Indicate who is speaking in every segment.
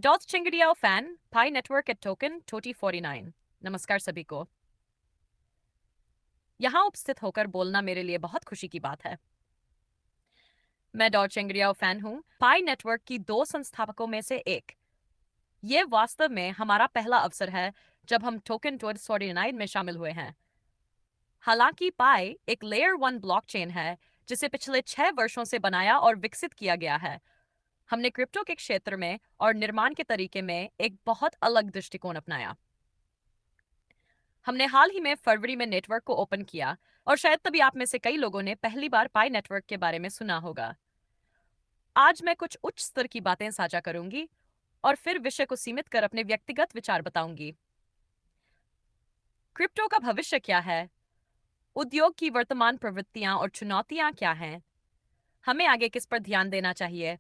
Speaker 1: Dots चिंगड़ियाओ fan पाई network eight token टोटी 49। नमस्कार सभी को। यहाँ उपस्थित होकर बोलना मेरे लिए बहुत खुशी की बात है। मैं डॉट चिंगड़ियाओ फैन हूँ, पाई नेटवर्क की दो संस्थापकों में से एक। ये वास्तव में हमारा पहला अवसर है जब हम टोकन 49 में शामिल हुए हैं। हालांकि पाई एक लेयर 1 ब्लॉकचेन है जिसे पिछले 6 वर्षों से बनाया और विकसित किया गया है। हमने क्रिप्टो के क्षेत्र में और निर्माण के तरीके में एक बहुत अलग दृष्टिकोण अपनाया। हमने हाल ही में फरवरी में नेटवर्क को ओपन किया और शायद तभी आप में से कई लोगों ने पहली बार पाई नेटवर्क के बारे में सुना होगा। आज मैं कुछ उच्च स्तर की बातें साझा करूंगी और फिर विषय को सीमित कर अपने व्यक्तिगत विचार बताऊंगी। क्रिप्टो का भविष्य क्या है, उद्योग की वर्तमान प्रवृत्तियां और चुनौतियां क्या हैं, हमें आगे किस पर ध्यान देना चाहिए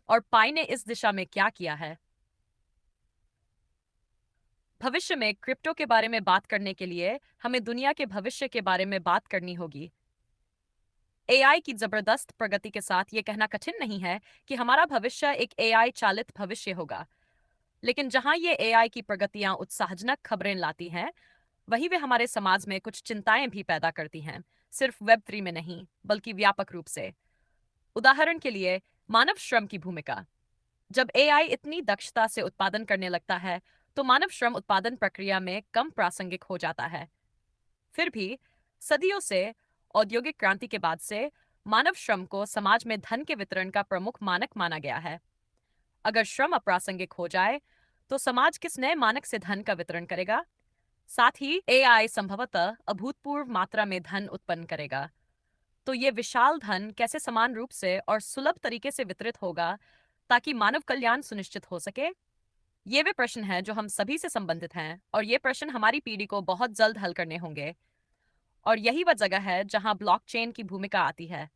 Speaker 1: और पाई ने इस दिशा में क्या किया है। भविष्य में क्रिप्टो के बारे में बात करने के लिए हमें दुनिया के भविष्य के बारे में बात करनी होगी। एआई की जबरदस्त प्रगति के साथ ये कहना कठिन नहीं है कि हमारा भविष्य एक एआई चालित भविष्य होगा। लेकिन जहां ये एआई की प्रगतियां उत्साहजनक खबरें लाती हैं, वहीं वे हमारे समाज में कुछ चिंताएं भी पैदा करती हैं, सिर्फ वेब 3 में नहीं बल्कि व्यापक रूप से। उदाहरण के लिए, मानव श्रम की भूमिका। जब एआई इतनी दक्षता से उत्पादन करने लगता है, तो मानव श्रम उत्पादन प्रक्रिया में कम प्रासंगिक हो जाता है। फिर भी सदियों से औद्योगिक क्रांति के बाद से मानव श्रम को समाज में धन के वितरण का प्रमुख मानक माना गया है। अगर श्रम अप्रासंगिक हो जाए तो समाज किस नए मानक से धन का वितरण करेगा? साथ ही एआई संभवतः अभूतपूर्व मात्रा में धन उत्पन्न करेगा। तो ये विशाल धन कैसे समान रूप से और सुलभ तरीके से वितरित होगा ताकि मानव कल्याण सुनिश्चित हो सके? ये वे प्रश्न हैं जो हम सभी से संबंधित हैं और ये प्रश्न हमारी पीढ़ी को बहुत जल्द हल करने होंगे। और यही वह जगह है जहां ब्लॉकचेन की भूमिका आती है।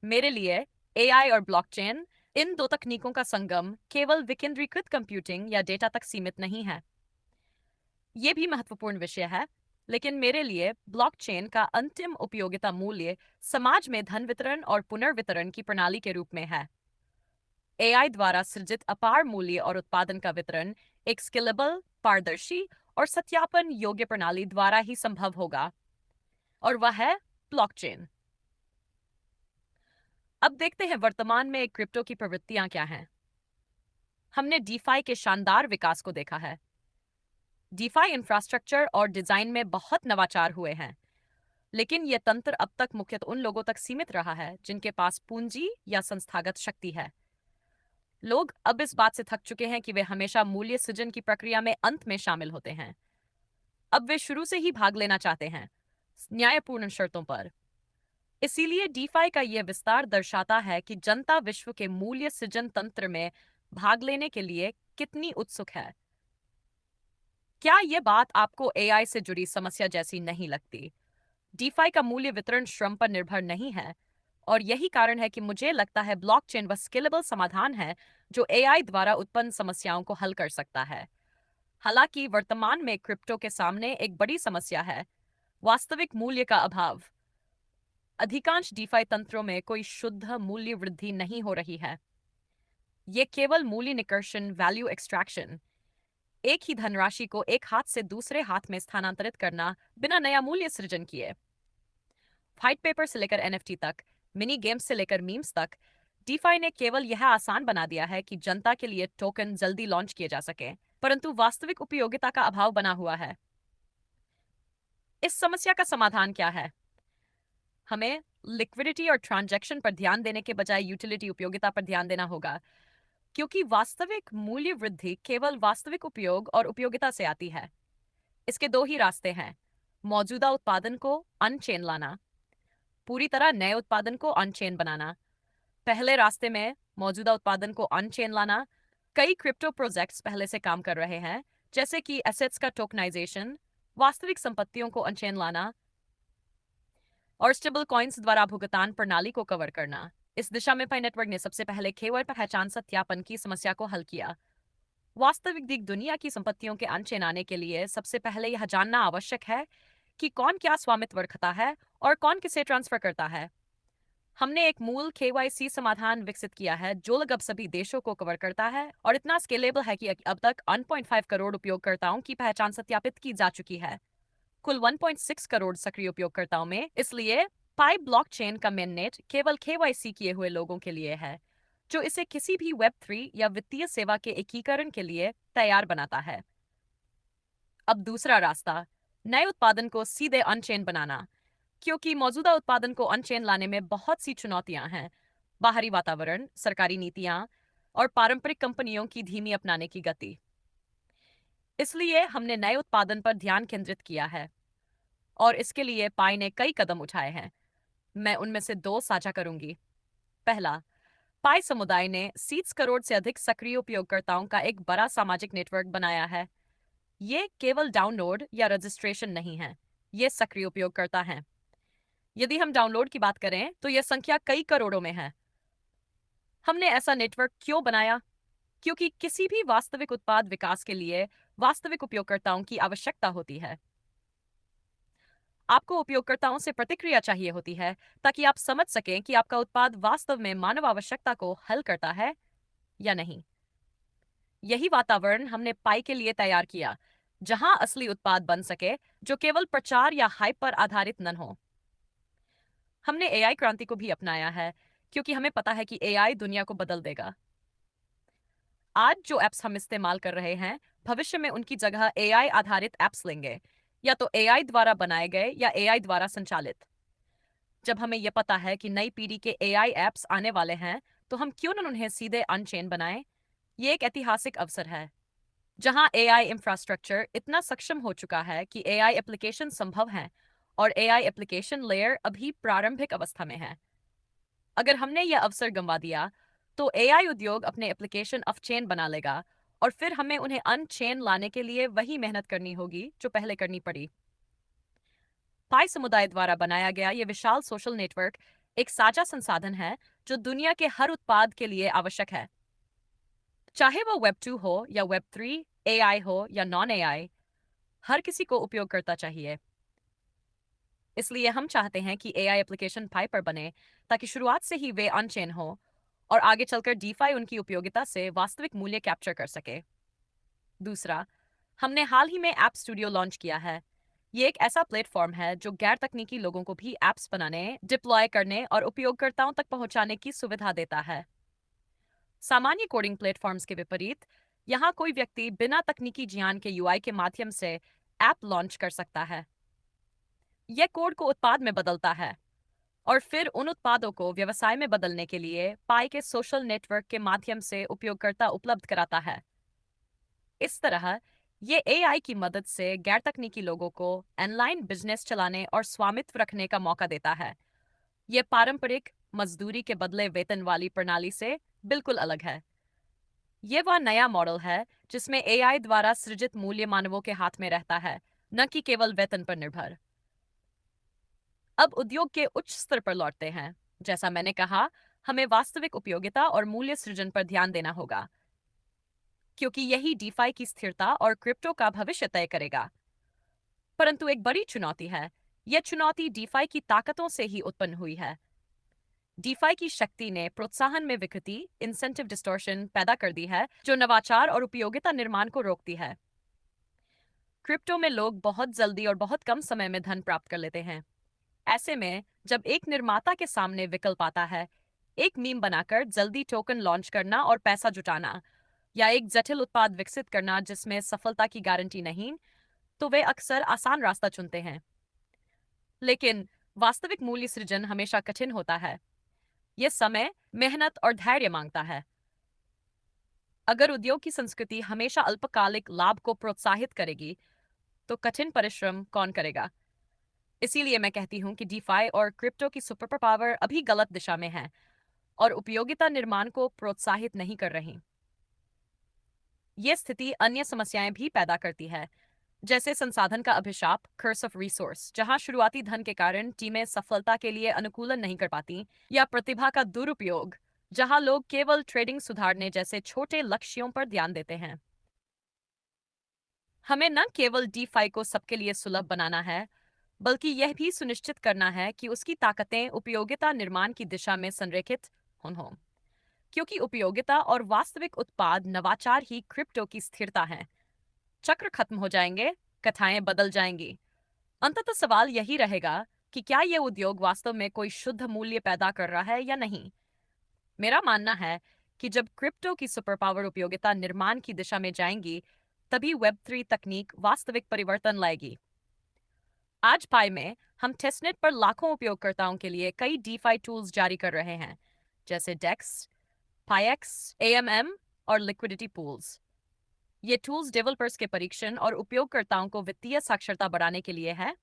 Speaker 1: मेरे लिए एआई और ब्लॉकचेन, इन दो तकनीकों का संगम, केवल विकेंद्रीकृत कंप्यूटिंग या डेटा तक सीमित नहीं है। यह भी महत्वपूर्ण विषय है, लेकिन मेरे लिए ब्लॉकचेन का अंतिम उपयोगिता मूल्य समाज में धन वितरण और पुनर्वितरण की प्रणाली के रूप में है। एआई द्वारा सृजित अपार मूल्य और उत्पादन का वितरण एक स्केलेबल, पारदर्शी और सत्यापन योग्य प्रणाली द्वारा ही संभव होगा, और वह है ब्लॉकचेन। अब देखते हैं वर्तमान में क्रिप्टो की प्रवृत्तियां क्या हैं। हमने डीफाई के शानदार विकास को देखा है। डीफाई इंफ्रास्ट्रक्चर और डिजाइन में बहुत नवाचार हुए हैं, लेकिन यह तंत्र अब तक मुख्यतः उन लोगों तक सीमित रहा है जिनके पास पूंजी या संस्थागत शक्ति है। लोग अब इस बात से थक चुके हैं कि वे हमेशा मूल्य सृजन की प्रक्रिया में अंत में शामिल होते हैं। अब वे शुरू से ही भाग लेना चाहते हैं, न्यायपूर्ण शर्तों पर। इसीलिए डीफाई का यह विस्तार दर्शाता है कि जनता विश्व के मूल्य सृजन तंत्र में भाग लेने के लिए कितनी उत्सुक है। क्या यह बात आपको एआई से जुड़ी समस्या जैसी नहीं लगती? डीफाई का मूल्य वितरण श्रम पर निर्भर नहीं है, और यही कारण है कि मुझे लगता है ब्लॉकचेन वह स्केलेबल समाधान है जो एआई द्वारा उत्पन्न समस्याओं को हल कर सकता है। हालांकि वर्तमान में क्रिप्टो के सामने एक बड़ी समस्या है, वास्तविक मूल्य का अभाव। अधिकांश डीफाई तंत्रों में कोई शुद्ध मूल्य वृद्धि नहीं हो रही है। ये केवल मूल्य निकर्षण, वैल्यू एक्सट्रैक्शन, एक ही धनराशि को एक हाथ से दूसरे हाथ में स्थानांतरित करना बिना नया मूल्य सृजन किए। व्हाइट पेपर से लेकर एनएफटी तक, मिनी गेम्स से लेकर मीम्स तक, डीफाई ने केवल यह आसान बना दिया है कि जनता के लिए टोकन जल्दी लॉन्च किए जा सके, परंतु वास्तविक उपयोगिता का अभाव बना हुआ है। इस समस्या का समाधान क्या है? हमें लिक्विडिटी और ट्रांजैक्शन पर ध्यान देने के बजाय यूटिलिटी, उपयोगिता पर ध्यान देना होगा, क्योंकि वास्तविक मूल्य वृद्धि केवल वास्तविक उपयोग और उपयोगिता से आती है। इसके दो ही रास्ते हैं: मौजूदा उत्पादन को अनचेन लाना, पूरी तरह नए उत्पादन को अनचेन बनाना। पहले रास्ते में, मौजूदा उत्पादन को अनचेन लाना, कई क्रिप्टो प्रोजेक्ट्स पहले से काम कर रहे हैं, जैसे कि एसेट्स का टोकनाइजेशन, वास्तविक संपत्तियों को अनचेन लाना और स्टेबल कॉइन्स द्वारा भुगतान प्रणाली को कवर करना। इस दिशा में पाई नेटवर्क ने सबसे पहले केवल पहचान सत्यापन की समस्या को हल किया। वास्तविक दिग दुनिया की संपत्तियों के अनचेन आने के लिए सबसे पहले यह जानना आवश्यक है कि कौन क्या स्वामित्व रखता है और कौन किसे ट्रांसफर करता है। हमने एक मूल KYC समाधान विकसित किया है जो लगभग सभी देशों को कवर करता है और इतना स्केलेबल है कि अब तक 1.5 करोड़ उपयोगकर्ताओं की पहचान सत्यापित की जा चुकी है। कुल 1.6 करोड़ सक्रिय उपयोगकर्ताओं में। इसलिए पाई ब्लॉकचेन का मेननेट केवल KYC किए हुए लोगों के लिए है, जो इसे किसी भी वेब 3 या वित्तीय सेवा के एकीकरण के लिए तैयार बनाता है। अब दूसरा रास्ता, नए उत्पादन को सीधे अनचेन बनाना। क्योंकि मौजूदा उत्पादन को अनचेन लाने में बहुत सी चुनौतियां हैं। बाहरी वातावरण, सरकारी नीतियां और पारंपरिक कंपनियों की धीमी अपनाने की गति। इसलिए हमने नए उत्पादन पर ध्यान केंद्रित किया है और इसके लिए पाई ने कई कदम उठाए हैं। मैं उनमें से दो साझा करूंगी। पहला, पाई समुदाय ने 30 करोड़ से अधिक सक्रिय उपयोगकर्ताओं का एक बड़ा सामाजिक नेटवर्क बनाया है। ये केवल डाउनलोड या रजिस्ट्रेशन नहीं है, ये सक्रिय उपयोगकर्ता हैं। यदि हम डाउनलोड की बात करें तो यह संख्या कई करोड़ों में है। हमने ऐसा नेटवर्क क्यों बनाया? क्योंकि किसी भी वास्तविक उत्पाद विकास के लिए वास्तविक उपयोगकर्ताओं की आवश्यकता होती है। आपको उपयोगकर्ताओं से प्रतिक्रिया चाहिए होती है ताकि आप समझ सकें कि आपका उत्पाद वास्तव में मानव आवश्यकता को हल करता है या नहीं। यही वातावरण हमने पाई के लिए तैयार किया, जहां असली उत्पाद बन सके जो केवल प्रचार या हाइप पर आधारित न हो। हमने AI क्रांति को भी अपनाया है क्योंकि हमें पता है कि AI दुनिया को बदल देगा। आज जो एप्स हम इस्तेमाल कर रहे हैं, भविष्य में उनकी जगह AI आधारित एप्स लेंगे, या तो AI द्वारा बनाए गए या AI द्वारा संचालित। जब हमें यह पता है कि नई पीढ़ी के AI एप्स आने वाले हैं, तो हम क्यों न उन्हें सीधे अनचेन बनाएं? ये एक ऐतिहासिक अवसर है जहां AI इंफ्रास्ट्रक्चर इतना सक्षम हो चुका है कि AI एप्लीकेशन संभव हैं और AI एप्लीकेशन लेयर अभी प्रारंभिक अवस्था में है। अगर हमने यह अवसर गंवा दिया, तो AI उद्योग अपने एप्लीकेशन ऑफ-चेन बना लेगा और फिर हमें उन्हें अन-चेन लाने के लिए वही मेहनत करनी होगी जो पहले करनी पड़ी। पाई समुदाय द्वारा बनाया गया यह विशाल सोशल नेटवर्क एक साझा संसाधन है जो दुनिया के हर उत्पाद के लिए आवश्यक है। चाहे वो वेब 2 हो या वेब 3, AI हो या नॉन AI, हर किसी को उपयोग करता चाहिए। इसलिए हम चाहते हैं कि AI एप्लीकेशन पाई पर बने ताकि शुरुआत से ही वे अनचेन हो और आगे चलकर DeFi उनकी उपयोगिता से वास्तविक मूल्य कैप्चर कर सके। दूसरा, हमने हाल ही में ऐप स्टूडियो लॉन्च किया है। ये एक ऐसा प्लेटफॉर्म है जो गैर तकनीकी लोगों को भी एप्स बनाने, डिप्लॉय करने और उपयोगकर्ताओं तक पहुंचाने की सुविधा देता है। सामान्य कोडिंग प्लेटफॉर्म्स के विपरीत, यहाँ कोई व्यक्ति बिना तकनीकी ज्ञान के UI के माध्यम से ऐप लॉन्च कर सकता है। यह कोड को उत्पाद में बदलता है और फिर उन उत्पादों को व्यवसाय में बदलने के लिए पाई के सोशल नेटवर्क के माध्यम से उपयोगकर्ता उपलब्ध कराता है। इस तरह ये AI की मदद से गैर तकनीकी लोगों को ऑनलाइन बिजनेस चलाने और स्वामित्व रखने का मौका देता है। यह पारंपरिक मजदूरी के बदले वेतन वाली प्रणाली से बिल्कुल अलग है। ये वह नया मॉडल है जिसमें AI द्वारा सृजित मूल्य मानवों के हाथ में रहता है, न कि केवल वेतन पर निर्भर। अब उद्योग के उच्च स्तर पर लौटते हैं। जैसा मैंने कहा, हमें वास्तविक उपयोगिता और मूल्य सृजन पर ध्यान देना होगा, क्योंकि यही DeFi की स्थिरता और क्रिप्टो का भविष्य तय करेगा। परंतु एक बड़ी चुनौती है। यह चुनौती DeFi की ताकतों से ही उत्पन्न हुई है। DeFi की शक्ति ने प्रोत्साहन में विकृति, इंसेंटिव डिस्टॉर्शन पैदा कर दी है, जो नवाचार और उपयोगिता निर्माण को रोकती है। क्रिप्टो में लोग बहुत जल्दी और बहुत कम समय में धन प्राप्त कर लेते हैं। ऐसे में जब एक निर्माता के सामने विकल्प आता है, एक मीम बनाकर जल्दी टोकन लॉन्च करना और पैसा जुटाना, या एक जटिल उत्पाद विकसित करना जिसमें सफलता की गारंटी नहीं, तो वे अक्सर आसान रास्ता चुनते हैं। लेकिन वास्तविक मूल्य सृजन हमेशा कठिन होता है। यह समय, मेहनत और धैर्य मांगता है। अगर उद्योग की संस्कृति हमेशा अल्पकालिक लाभ को प्रोत्साहित करेगी, तो कठिन परिश्रम कौन करेगा? इसीलिए मैं कहती हूँ कि DeFi और क्रिप्टो की सुपर पावर अभी गलत दिशा में है और उपयोगिता निर्माण को प्रोत्साहित नहीं कर रही। यह स्थिति अन्य समस्याएं भी पैदा करती है, जैसे संसाधन का अभिशाप, कर्स ऑफ रिसोर्स, जहां शुरुआती धन के कारण टीमें सफलता के लिए अनुकूलन नहीं कर पाती, या प्रतिभा का दुरुपयोग, जहां लोग केवल ट्रेडिंग सुधारने जैसे छोटे लक्ष्यों पर ध्यान देते हैं। हमें न केवल DeFi को सबके लिए सुलभ बनाना है, बल्कि यह भी सुनिश्चित करना है कि उसकी ताकतें उपयोगिता निर्माण की दिशा में संरेखित हों, क्योंकि उपयोगिता और वास्तविक उत्पाद नवाचार ही क्रिप्टो की स्थिरता है। चक्र खत्म हो जाएंगे, कथाएं बदल जाएंगी। अंततः सवाल यही रहेगा कि क्या यह उद्योग वास्तव में कोई शुद्ध मूल्य पैदा कर रहा है या नहीं। मेरा मानना है कि जब क्रिप्टो की सुपर पावर उपयोगिता निर्माण की दिशा में जाएंगी, तभी वेब 3 तकनीक वास्तविक परिवर्तन लाएगी। आज पाई में हम टेस्टनेट पर लाखों उपयोगकर्ताओं के लिए कई डीफाई टूल्स जारी कर रहे हैं, जैसे डेक्स, पाएक्स, एएमएम और लिक्विडिटी पूल्स। ये टूल्स डेवलपर्स के परीक्षण और उपयोगकर्ताओं को वित्तीय साक्षरता बढ़ाने के लिए है,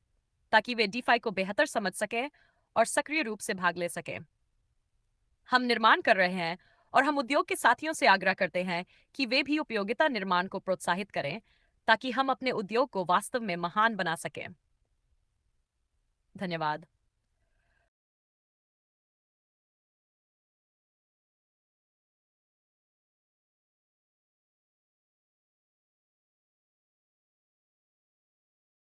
Speaker 1: ताकि वे डीफाई को बेहतर समझ सकें और सक्रिय रूप से भाग ले सकें। हम निर्माण कर रहे हैं और हम उद्योग के साथियों से आग्रह करते हैं कि वे भी उपयोगिता निर्माण को प्रोत्साहित करें, ताकि हम अपने उद्योग को वास्तव में महान बना सकें। धन्यवाद।